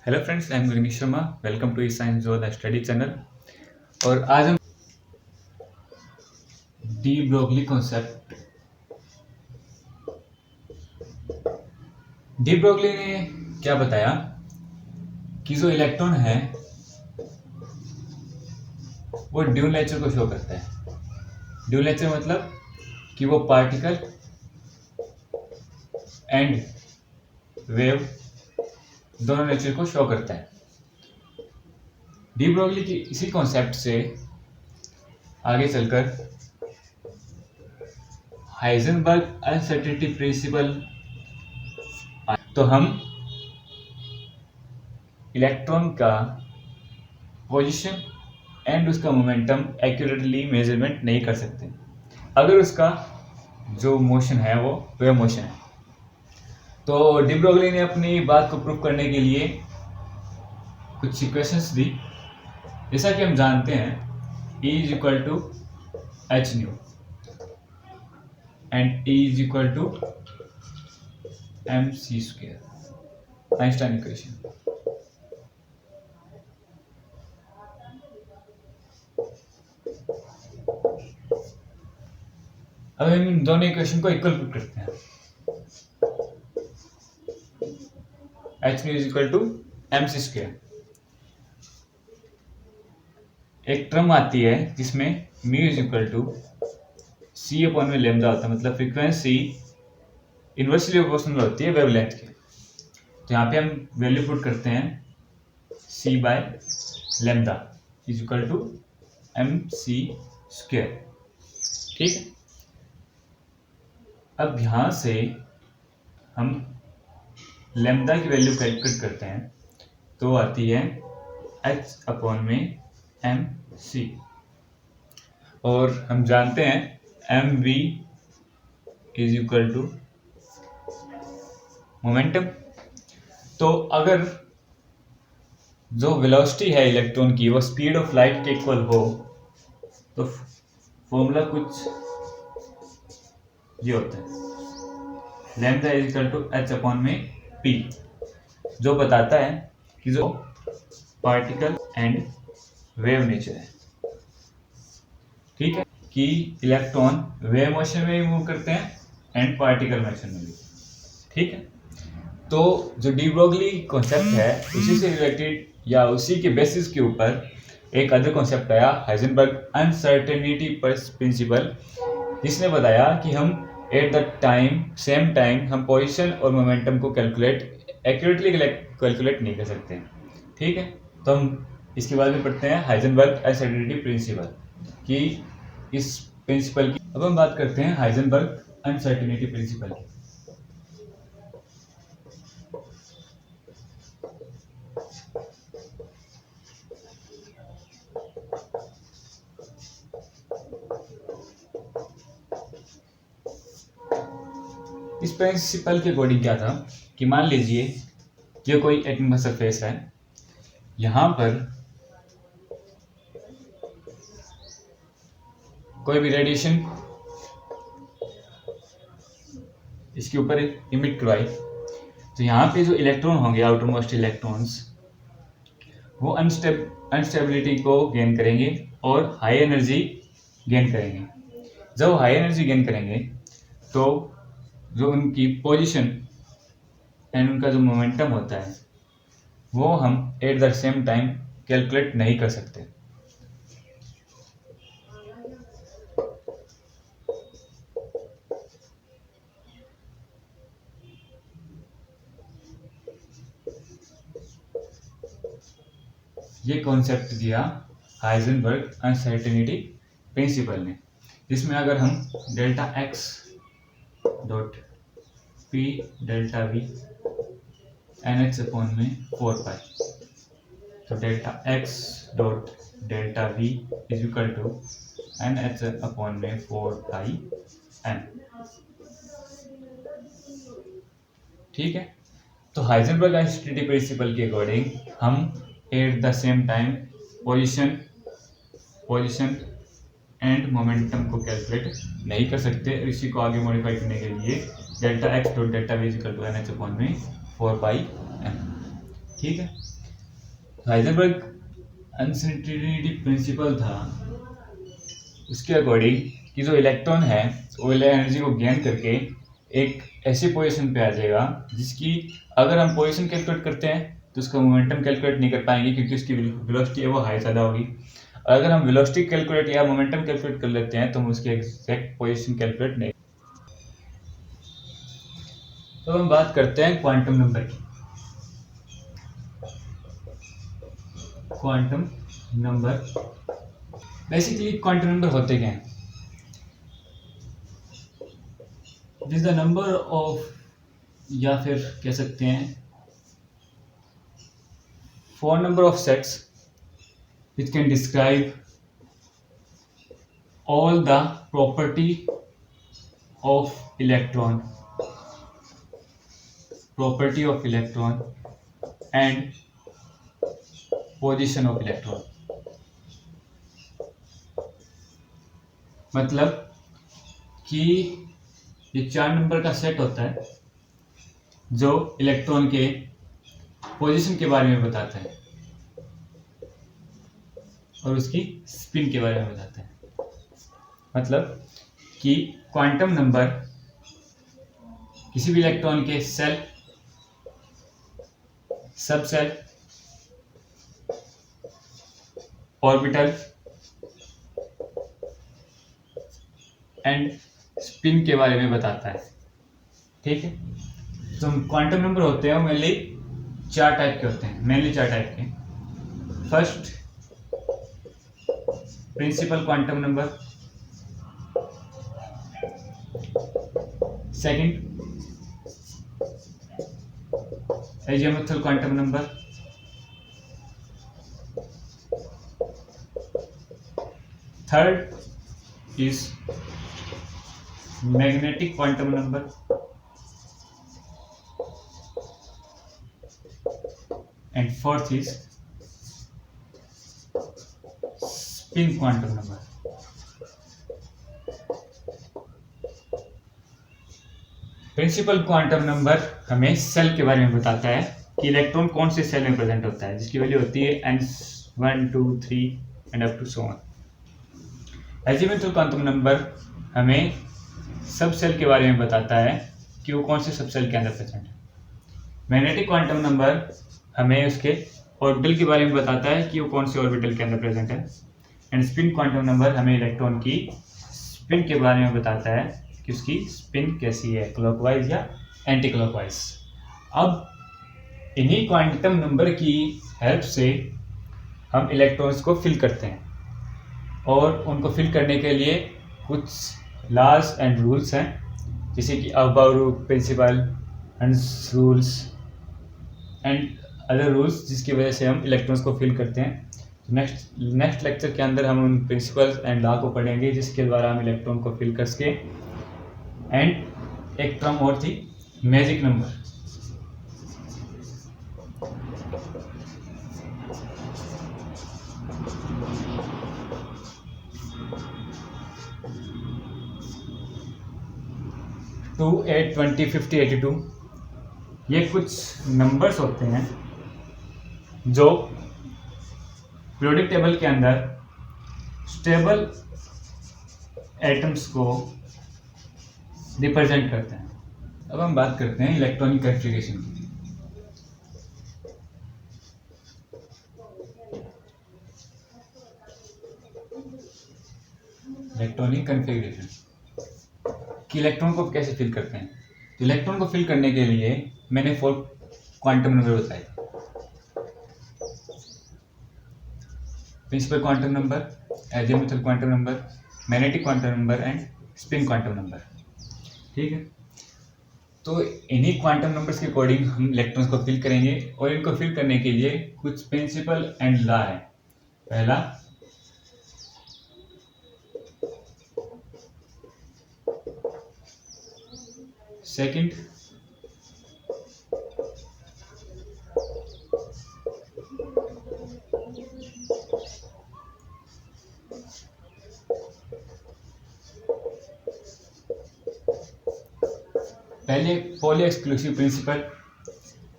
Hello friends, I am Gaganesh Sharma. Welcome to science जो the study channel. और आज हम de Broglie concept. De Broglie ने क्या बताया कि जो इलेक्ट्रॉन है वो ड्यूल नेचर को शो करता है। ड्यूल नेचर मतलब कि वो पार्टिकल एंड वेव दोनों नेचर को शो करता है। डी ब्रोगली की इसी कॉन्सेप्ट से आगे चलकर हाइजेनबर्ग अनसर्टेनिटी प्रिंसिपल, तो हम इलेक्ट्रॉन का पोजीशन एंड उसका मोमेंटम एक्यूरेटली मेजरमेंट नहीं कर सकते अगर उसका जो मोशन है वो वेव मोशन है। तो डी ब्रोगली ने अपनी बात को प्रूव करने के लिए कुछ इक्वेशंस दी। जैसा कि हम जानते हैं E is equal to H nu and E is equal to M C square, Einstein equation. अब हम इन दोनों इक्वेशन को इक्वल पुट करते हैं। H nu is equal to M C square. एक टर्म आती है जिसमें mu is equal to C upon में लेमडा होता है, मतलब फ्रीक्वेंसी इनवर्सली प्रोपोर्शनल होती है वेवलेंथ के। तो यहाँ पे हम वैल्यू पुट करते हैं C by lambda is equal to M C square. ठीक है, अब यहाँ से हम लेमडा की वैल्यू कैलकुलेट करते हैं तो आती है एच अपॉन में एम सी, और हम जानते हैं M V is equal to momentum. तो अगर जो वेलोसिटी है इलेक्ट्रॉन की वो स्पीड ऑफ लाइट के इक्वल हो तो फॉर्मूला कुछ ये होता है, lambda is equal to H upon में पी, जो बताता है कि जो पार्टिकल एंड वेव नेचर है। ठीक है, कि इलेक्ट्रॉन वेव मोशन में भी मूव करते हैं एंड पार्टिकल मोशन में भी। ठीक है, तो जो डी ब्रोगली कॉन्सेप्ट है उसी से रिलेटेड या उसी के बेसिस के ऊपर एक अदर कॉन्सेप्ट आया, हाइजेनबर्ग अनसर्टेनिटी प्रिंसिपल, जिसने बताया कि हम एट द सेम टाइम हम पोजीशन और मोमेंटम को एक्यूरेटली कैलकुलेट नहीं कर सकते। ठीक है, तो हम इसके बाद में पढ़ते हैं हाइजेनबर्ग अनसर्टेनिटी प्रिंसिपल कि इस प्रिंसिपल की। अब हम बात करते हैं हाइजेनबर्ग अनसर्टेनिटी प्रिंसिपल की। इस प्रिंसिपल के अकॉर्डिंग क्या था कि मान लीजिए ये कोई एटम का सरफेस है, यहाँ पर कोई भी रेडिएशन इसके ऊपर इमिट करवाई, तो यहाँ पे जो इलेक्ट्रॉन होंगे, आउटर मोस्ट इलेक्ट्रॉन्स, वो अनस्टेबिलिटी को गेन करेंगे और हाई एनर्जी गेन करेंगे। जब हाई एनर्जी गेन करेंगे तो जो उनकी पोजीशन एंड उनका जो मोमेंटम होता है वो हम at the same time calculate नहीं कर सकते। ये कॉन्सेप्ट दिया हाइजेनबर्ग अनसर्टेनिटी प्रिंसिपल ने, जिसमें अगर हम delta X dot P delta V N H upon में 4 पाई, तो delta X dot delta V is equal to N H upon में 4 पाई एन। ठीक है, तो हाइजेनबर्ग अनसर्टेनिटी प्रिंसिपल के अकॉर्डिंग हम at the same time position and momentum को calculate नहीं कर सकते। इसी को आगे मॉडिफाई करने के लिए delta X dot delta V equal to N H upon में 4 पाई एम। ठीक है। हाइजेनबर्ग अनसर्टेनिटी प्रिंसिपल था, उसके अकॉर्डिंग कि जो इलेक्ट्रॉन है वो एनर्जी को गेन करके एक ऐसी पोजीशन पे आ जाएगा जिसकी अगर हम पोजीशन कैलकुलेट करते हैं तो उसका मोमेंटम कैलकुलेट नहीं कर पाएंगे, क्योंकि उसकी वेलोसिटी है वो हाई ज़्यादा होगी। अगर हम वेलोसिटी कैलकुलेट या मोमेंटम कैलकुलेट कर लेते हैं तो हम उसकी एग्जैक्ट पोजीशन कैलकुलेट नहीं। तो हम बात करते हैं क्वांटम नंबर की। Quantum number, basically quantum number होते क्या हैं? This is the number of, या फिर कह सकते हैं 4 number of sets which can describe all the property of electron and position of electron। मतलब कि ये 4 नंबर का सेट होता है जो इलेक्ट्रॉन के पोजीशन के बारे में बताता है और उसकी स्पिन के बारे में बताता है। मतलब कि क्वांटम नंबर किसी भी इलेक्ट्रॉन के shell, subshell, orbital and spin के बारे में बताता है। ठीक है। तो क्वांटम नंबर होते हैं वो मेनली 4 टाइप के होते हैं। First, principal quantum number. Second, azimuthal quantum number. Third is magnetic quantum number. And fourth is spin quantum number. Principal quantum number हमें सेल के बारे में बताता है कि इलेक्ट्रॉन कौन से सेल में प्रेजेंट होता है, जिसकी वैल्यू होती है n1 2 3 and up to so on. Azimuthal quantum number हमें सब सेल के बारे में बताता है कि वो कौन से सब सेल के अंदर प्रेजेंट है। मैग्नेटिक क्वांटम नंबर हमें उसके ऑर्बिटल के बारे में बताता है कि वो कौन से ऑर्बिटल के अंदर प्रेजेंट है। एंड स्पिन क्वांटम नंबर हमें इलेक्ट्रॉन की स्पिन के बारे में बताता है कि उसकी स्पिन कैसी है, क्लॉकवाइज या एंटी क्लॉकवाइज। अब इन्हीं क्वांटम नंबर की हेल्प से हम इलेक्ट्रॉन्स को फिल करते हैं और उनको फिल करने के लिए कुछ लॉज एंड रूल्स हैं, जैसे कि अबाउट प्रिंसिपल, हंस रूल्स एंड अदर रूल्स, जिसकी वजह से हम इलेक्ट्रॉन्स को फिल करते हैं। नेक्स्ट लेक्चर के अंदर हम उन प्रिंसिपल्स एंड लॉ को पढ़ेंगे जिसके द्वारा हम इलेक्ट्रॉन को फिल कर सके। एंड एक टर्म और थी, मैजिक नंबर। टू 8 20 50 82 ये कुछ नंबर्स होते हैं जो पीरियोडिक टेबल के अंदर स्टेबल एटम्स को रिप्रेजेंट करते हैं। अब हम बात करते हैं इलेक्ट्रॉनिक कॉन्फ़िगरेशन की। इलेक्ट्रॉनिक कॉन्फ़िगरेशन कि इलेक्ट्रॉन को कैसे फिल करते हैं। तो इलेक्ट्रॉन को फिल करने के लिए मैंने 4 क्वांटम नंबर बताए। Principal quantum number, azimuthal quantum number, magnetic quantum number and spin quantum number. ठीक है। तो इन्हीं क्वांटम नंबर्स के अकॉर्डिंग हम इलेक्ट्रॉन्स को फिल करेंगे और इनको फिल करने के लिए कुछ प्रिंसिपल एंड लॉ है। पहला, सेकंड, पहले पॉली एक्सक्लूसिव प्रिंसिपल,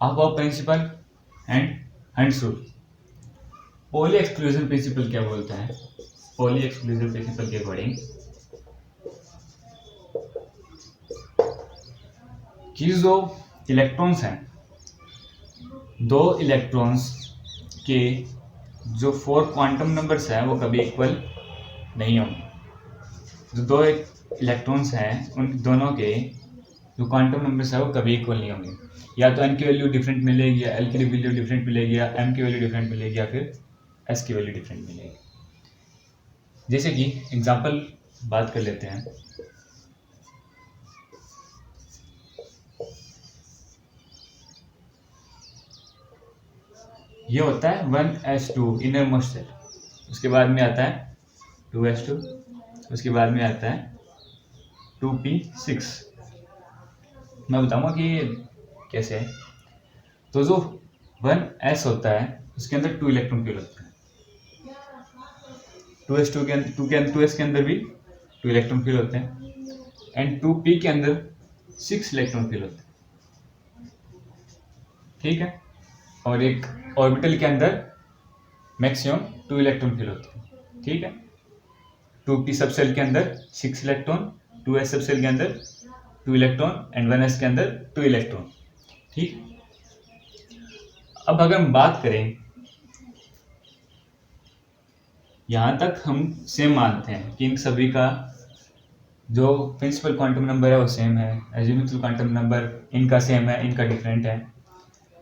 अब principle and Hund's rule. Pauli exclusion principle क्या बोलता है? पॉली एक्सक्लूजन प्रिंसिपल के अकॉर्डिंग कि जो इलेक्ट्रॉन्स हैं, दो इलेक्ट्रॉन्स के जो 4 क्वांटम नंबर्स हैं वो कभी इक्वल नहीं होंगे। जो दो इलेक्ट्रॉन्स हैं उन दोनों के जो क्वांटम नंबर्स है वो कभी इक्वल नहीं होंगे। या तो n की वैल्यू डिफरेंट मिलेगी, या l की वैल्यू डिफरेंट मिलेगी, या m की वैल्यू डिफरेंट मिलेगी, या फिर s की वैल्यू डिफरेंट मिलेगी। जैसे कि एग्जांपल बात कर लेते हैं। ये होता है 1s2 इनर मोस्ट सेल, उसके बाद में आता है 2s2, उसके बाद में आता है 2p6। मैं बताऊंगा कि कैसे है। तो जो 1s होता है उसके अंदर 2 इलेक्ट्रॉन फिल होते हैं, 2s2 के अंदर 2s के अंदर भी 2 इलेक्ट्रॉन फिल होते हैं, एंड 2p के अंदर 6 इलेक्ट्रॉन फिल होते हैं। ठीक है। और एक ऑर्बिटल के अंदर मैक्सिमम 2 इलेक्ट्रॉन फिल होते हैं। ठीक है। 2p सब सेल के अंदर 6 इलेक्ट्रॉन, 2s सब सेल के अंदर 2 इलेक्ट्रॉन, एंड 1s के अंदर 2 इलेक्ट्रॉन। ठीक। अब अगर हम बात करें, यहां तक हम सेम मानते हैं कि इन सभी का जो प्रिंसिपल क्वांटम नंबर है वो सेम है, एजीमुथल क्वांटम नंबर इनका सेम है, इनका डिफरेंट है,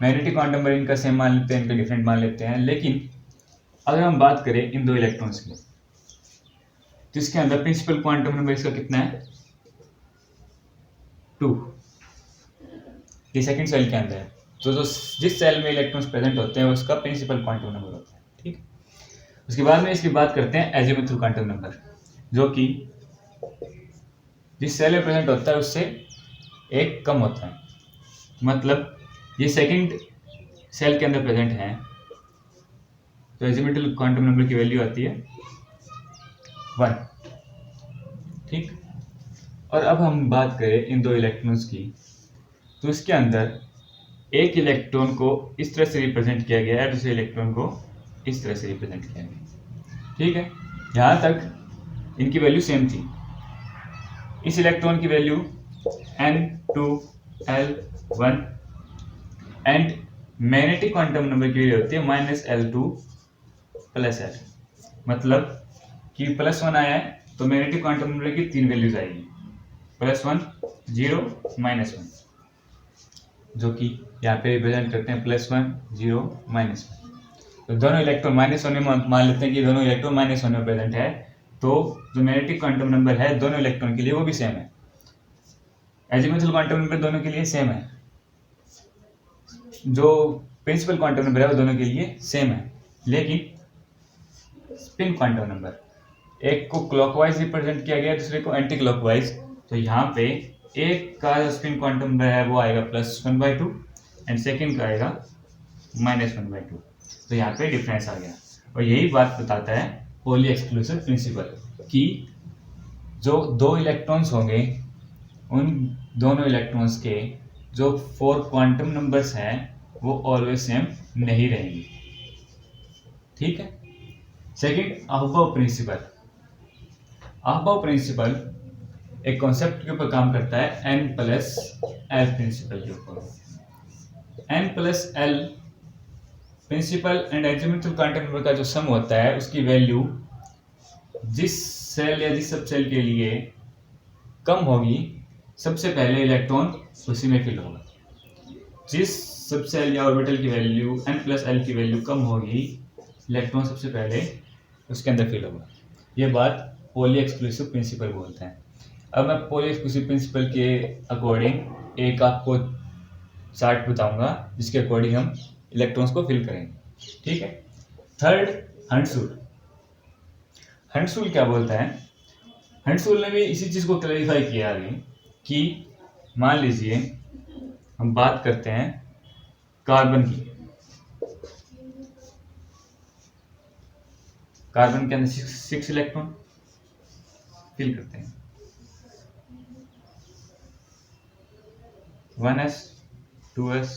मैग्नेटिक क्वांटम नंबर इनका सेम मान लेते हैं, इनका डिफरेंट मान लेते हैं। लेकिन अगर हम बात करें इन दो इलेक्ट्रॉन्स की, तो इसके अंदर प्रिंसिपल क्वांटम नंबर इसका कितना है? 2। ये सेकंड सेल के अंदर है, तो जो जिस सेल में इलेक्ट्रॉन्स प्रेजेंट होते हैं उसका प्रिंसिपल क्वांटम नंबर होता है। ठीक। उसके बाद में इसकी बात करते हैं एजीमुथल क्वांटम नंबर, जो कि जिस सेल में प्रेजेंट होता है उससे एक कम होता है। मतलब ये सेकंड सेल के अंदर प्रेजेंट है, तो एजीमुथल क्वांटम नंबर की वैल्यू आती है 1। ठीक। और अब हम बात करें इन दो इलेक्ट्रॉन्स की, तो इसके अंदर एक इलेक्ट्रॉन को इस तरह से रिप्रेजेंट किया गया है, दूसरे इलेक्ट्रॉन को इस तरह से रिप्रेजेंट किया गया। ठीक है। यहाँ तक इनकी वैल्यू सेम थी। इस इलेक्ट्रॉन की value n2l1, and magnetic quantum number की वैल्यू होती है -l2 + l। मतलब कि +1 आया है तो मैग्नेटिक क्वांटम नंबर की 3 वैल्यूज आएगी, +1, 0, -1, जो कि यहाँ पे रिप्रेजेंट करते हैं +1, 0, -1। तो दोनों इलेक्ट्रॉन -1 में मान लेते हैं कि दोनों इलेक्ट्रॉन -1 में प्रेजेंट है, तो जो मैग्नेटिक क्वांटम नंबर है दोनों इलेक्ट्रॉन के लिए वो भी सेम है, एजीमुथल क्वांटम नंबर दोनों के लिए सेम है, जो प्रिंसिपल क्वांटम नंबर है वो दोनों के लिए सेम है। लेकिन स्पिन क्वांटम नंबर, एक को क्लॉकवाइज रिप्रेजेंट किया गया, दूसरे को एंटी क्लॉकवाइज। तो यहाँ पे एक का स्पिन क्वांटम नंबर है वो आएगा +1/2, एंड सेकंड का आएगा -1/2। तो यहाँ पे डिफरेंस आ गया, और यही बात बताता है पॉली एक्सक्लूसिव प्रिंसिपल कि जो दो इलेक्ट्रॉन्स होंगे उन दोनों इलेक्ट्रॉन्स के जो 4 क्वांटम नंबर्स हैं वो ऑलवेज सेम नहीं रहेंगे। ठीक है। Second, Aufbau principle. Aufbau principle एक कॉन्सेप्ट के ऊपर काम करता है, n+l प्रिंसिपल के ऊपर। n+l principal and azimuthal quantum number का जो सम होता है उसकी वैल्यू जिस सेल या जिस सब सेल के लिए कम होगी, सबसे पहले इलेक्ट्रॉन उसी में फिल होगा। जिस सब सेल या ऑर्बिटल की वैल्यू n+l की वैल्यू कम होगी, इलेक्ट्रॉन सबसे पहले उसके अंदर फिल होगा। ये बात पॉली एक्सक्लूसिव प्रिंसिपल बोलते हैं। अब मैं पॉली एक्सक्लूसिव प्रिंसिपल के अकॉर्डिंग एक आपको चार्ट बताऊंगा जिसके अकॉर्डिंग हम इलेक्ट्रॉन्स को फिल करेंगे। ठीक है। Third, hunts rule. Hunts rule क्या बोलता है? हंट्स रूल ने भी इसी चीज को क्लैरिफाई किया आगे कि मान लीजिए हम बात करते हैं कार्बन की। कार्बन के अंदर 6 इलेक्ट्रॉन फिल करते हैं, 1s, 2s,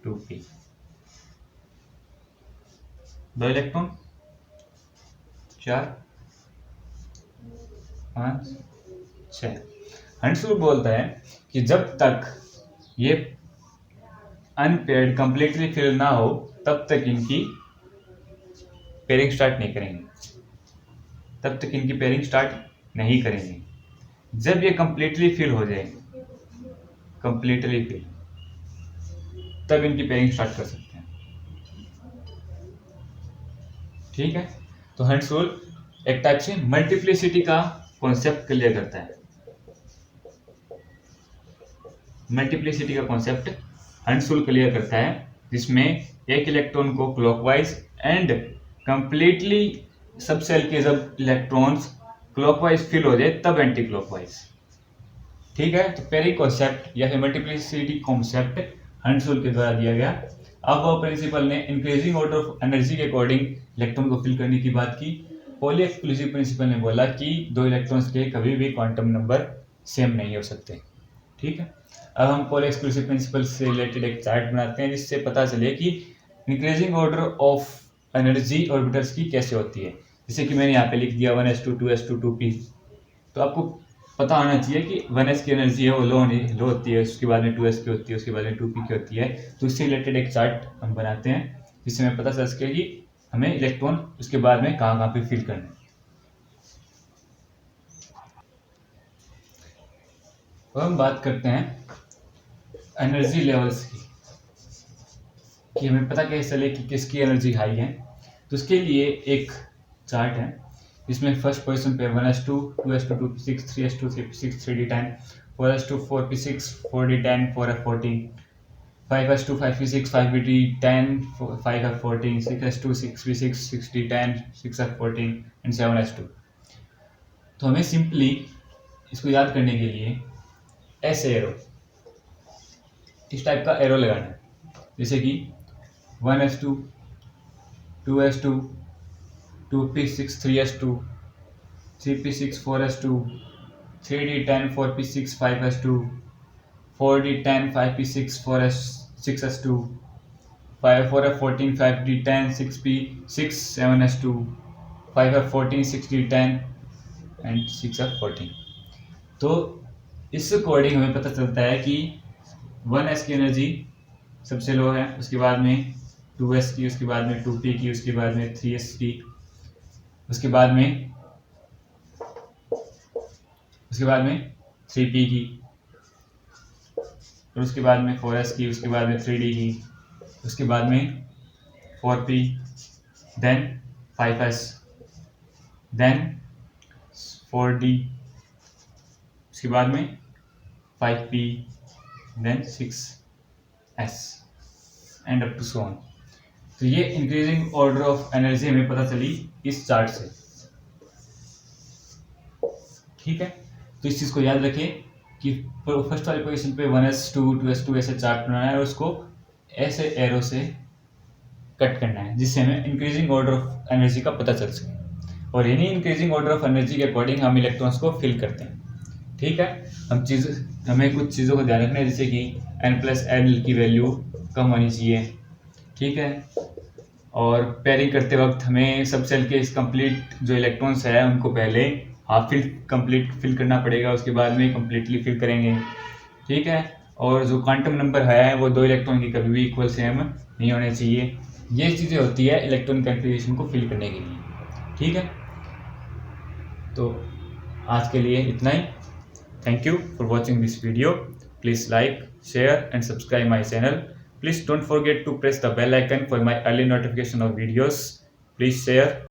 2p। 2 इलेक्ट्रॉन, 4 5 6। हंसुल बोलता है कि जब तक ये अनपेयर्ड कंप्लीटली फिल ना हो तब तक इनकी पेयरिंग स्टार्ट नहीं करेंगे, जब ये कंप्लीटली फिल हो जाए, कंप्लीटली फिल, तब इनकी पेयरिंग स्टार्ट कर सकते हैं। ठीक है, तो हंसुल एक टाइप से मल्टीप्लिसिटी का कॉन्सेप्ट क्लियर करता है। मल्टीप्लिसिटी का कॉन्सेप्ट हंसुल क्लियर करता है, जिसमें एक इलेक्ट्रॉन को क्लॉकवाइज एंड कंप्लीटली सब सेल के जब इलेक्ट्रॉन्स क्लॉकवाइज फिल हो जाए तब एंटी क्लॉकवाइज। ठीक है, तो पेयरिंग कॉन्सेप्ट या फिर मल्टीप्लिसिटी कॉन्सेप्ट हंसुल के द्वारा दिया गया। अब वो प्रिंसिपल ने इंक्रीजिंग ऑर्डर ऑफ एनर्जी के अकॉर्डिंग इलेक्ट्रॉन को फिल करने की बात की। पॉली एक्सक्लूसिव प्रिंसिपल ने बोला कि 2 इलेक्ट्रॉन्स के कभी भी क्वांटम नंबर सेम नहीं हो सकते। ठीक है, अब हम पॉली एक्सक्लूसिव प्रिंसिपल से रिलेटेड एक चार्ट बनाते हैं जिससे पता चले कि increasing order of energy orbitals की कैसे होती है। जैसे कि मैंने यहाँ पे लिख दिया 1s2 2s2 2p, तो आपको पता होना चाहिए कि 1s की एनर्जी है वो लो होती है, उसके बाद में 2s की होती है, उसके बाद में 2p की होती है। तो इससे रिलेटेड एक चार्ट हम बनाते हैं जिससे हमें पता चल सके कि हमें इलेक्ट्रॉन उसके बाद में कहाँ पे फिल करना है। तो हम बात करते हैं एनर्जी लेवल्स की, कि हमें पता कैसे चले कि किसकी एनर्जी हाई है। तो उसके लिए एक चार्ट है जिसमें फर्स्ट पोजीशन पे 1s2 2s2 2p6 3s2 3p6 3d10 4s2 4p6 4d10 4f14 5s2 5p6 5d10 5f14 6s2 6p6 6d10 6f14 and 7s2। तो हमें सिंपली इसको याद करने के लिए ऐसे एरो, इस टाइप का एरो लगाना है, जैसे कि 1s2 2s2 2p6 3s2 3p6 4s2 3d10 4p6 5s2 4d10 5p6 6s2 4f14 5d10 6p6 7s2 5f14 6d10 and 6f14। तो इस अकॉर्डिंग हमें पता चलता है कि 1s की एनर्जी सबसे लो है, उसके बाद में 2s की, उसके बाद में 2p की, उसके बाद में 3s की, उसके बाद में 3p की, और उसके बाद में 4s की, उसके बाद में 3d की, उसके बाद में 4p, then 5s, then 4d, उसके बाद में 5p, then 6s and up to so on. तो ये इंक्रीजिंग ऑर्डर ऑफ एनर्जी हमें पता चली इस चार्ट से। ठीक है, तो इस चीज को याद रखें कि फर्स्ट वाली पोजीशन पे 1s2 2s2 ऐसे चार्ट बनाना है और उसको ऐसे एरो से कट करना है जिससे हमें इंक्रीजिंग ऑर्डर ऑफ एनर्जी का पता चल सके, और इन्हीं इंक्रीजिंग ऑर्डर ऑफ एनर्जी के अकॉर्डिंग हम इलेक्ट्रॉन्स को फिल करते हैं। ठीक है, हमें कुछ चीज़ों को ध्यान रखना है, जैसे कि n+l की वैल्यू कम होनी चाहिए। ठीक है, और पेयरिंग करते वक्त हमें सब सेल के इस कंप्लीट जो इलेक्ट्रॉन्स है उनको पहले हाफ कंप्लीट फिल करना पड़ेगा, उसके बाद में कंप्लीटली फिल करेंगे। ठीक है, और जो क्वांटम नंबर है वो 2 इलेक्ट्रॉन की कभी भी इक्वल सेम नहीं होने चाहिए। ये चीज़ें होती है इलेक्ट्रॉन कन्फिग्रेशन को फिल करने के लिए। ठीक है, तो आज के लिए इतना ही। Thank you for watching this video. Please like, share and subscribe my channel. Please don't forget to press the bell icon for my early notification of videos. Please share.